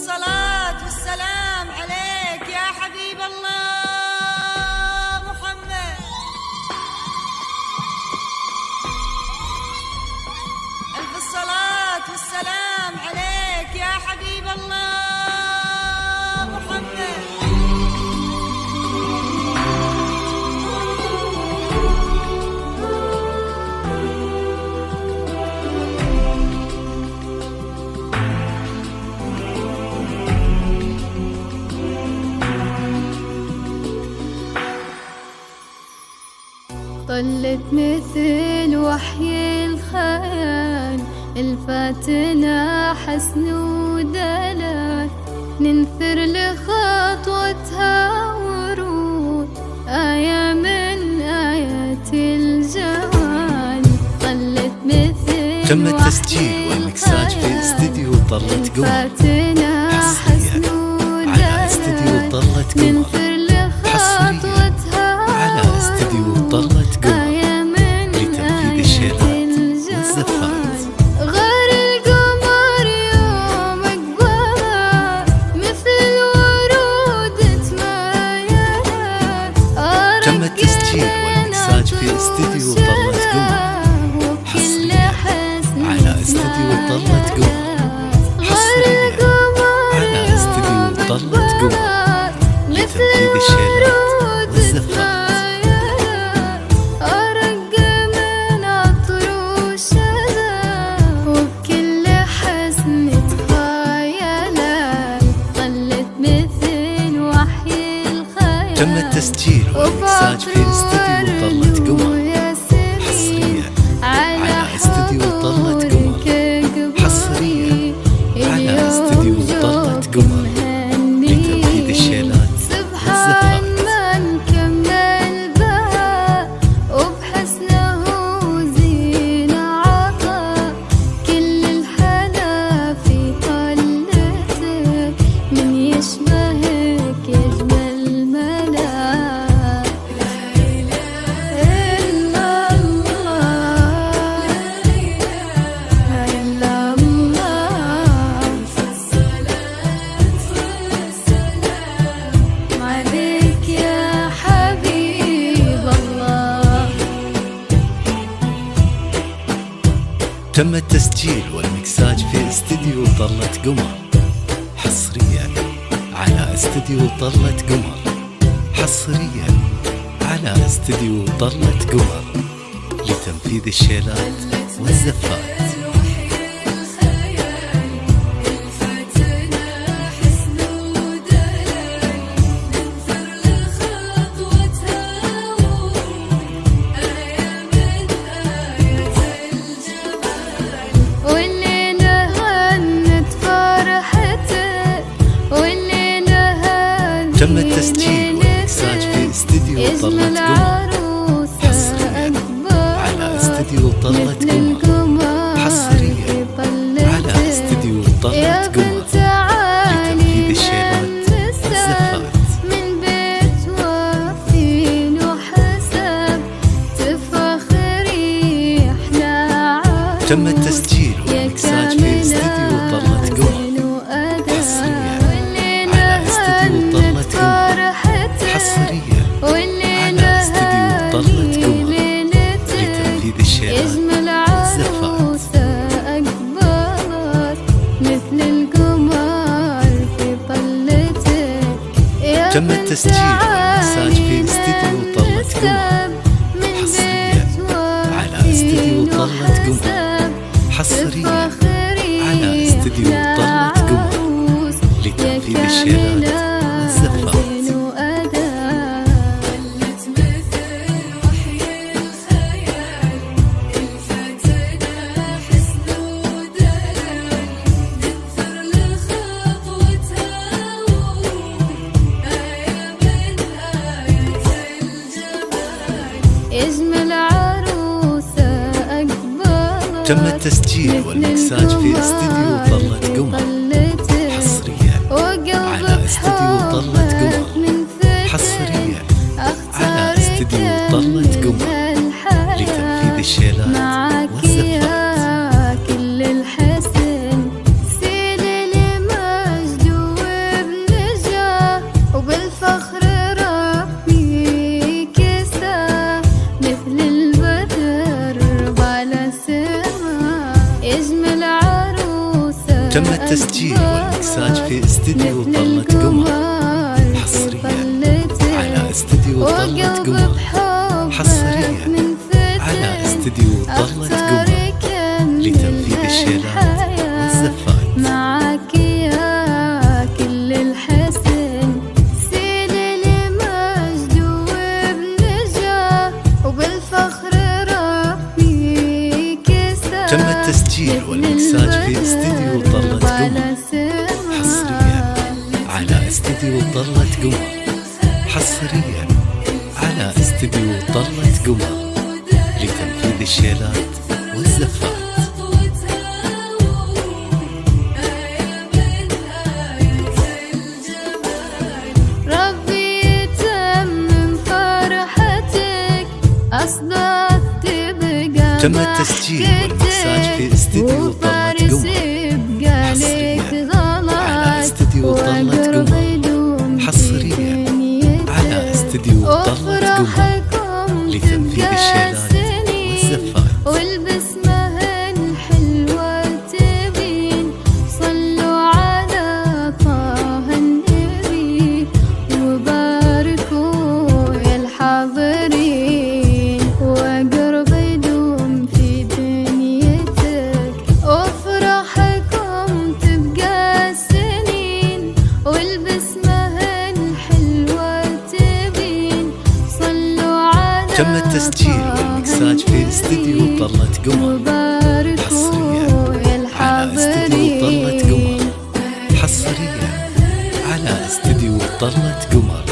الصلاة والسلام عليك يا حبيب الله محمد. ألف الصلاة والسلام عليك يا حبيب الله محمد. طلت مثل وحي الخيال الفاتنة حسن ودلال، ننثر لخطوتها ورود آية من آيات الجمال. طلت مثل تم التسجيل والمكساج في استديو طلت قمر حسن على استديو طلت قمر، حصريا على استديو طلت قمر لتنفيذ الشيلات والزفات. غير القمر يوم أقبلها مثل الورود تمايلت. تم التسجيل والمكساج في استديو طلت قمر، حصريا على استديو طلت قمر، حصريا على استديو طلت قمر لتنفيذ الشيلات والزفات. تم التسجيل والمكساج في استديو طلت قمر، حصريا على استديو طلت قمر، حصريا على استديو طلت قمر لتنفيذ الشيلات والزفات. تم التسجيل والمكساج في استديو طلت قمر، حصريا على استديو طلت قمر، حصريا على استديو طلت قمر لتنفيذ الشيلات والزفات. تم التسجيل والمكساج في استديو طلت قمر، حصريا على استديو طلت قمر، حصريا على استديو طلت قمر لتنفيذ الشيلات والزفات. من بيت وفين وحسب تفخري احلى عروس. تم التسجيل والمكساج في استديو طلت قمر، حصريا على استديو طلت قمر، حصريا على استديو طلت قمر لتنفيذ الشيلات والزفات. مثل القمر في طلتك. تم التسجيل والمكساج في استديو طلت قمر، حصريا على استديو طلت قمر، حصريا على استديو طلت قمر لتنفيذ الشيلات والزفات. تم التسجيل والمكساج في استديو طلت قمر، حصريا على استديو طلت قمر، حصريا على استديو طلت قمر لتنفيذ الشيلات والزفات. كل الحسن سيل المجد والمكساج في استديو طلة قمر حصريا على استديو طلة قمر حصريا على استديو طلة قمر لتنفيذ الشيلات والزفات. معاك يا كل الحسن سيد المجد وبنجاه وبالفخر ربي كساه. تم التسجيل والمكساج في استديو طلة قمر حصريا على استديو طلة قمر حصريا على استديو طلة قمر لتنفيذ الشيلات والزفات. ربي يتمم فرحتك أصدق تبقى. تم التسجيل والمكساج في استديو طلة قمر حصريا على استديو طلة قمر حصريا على استديو طلة قمر لتنفيذ الشيلات والزفات. والبسمة الحلوة تبين صلوا على طه النبي وباركوا يا الحاضرين وقرب يدوم في دنيتك وفرحكم تبقى السنين. والبسمة الحلوة تبين صلوا على تم التسجيل والمكساج في استديو طلة قمر حصريا على استديو طلة قمر حصريا على استديو طلة قمر.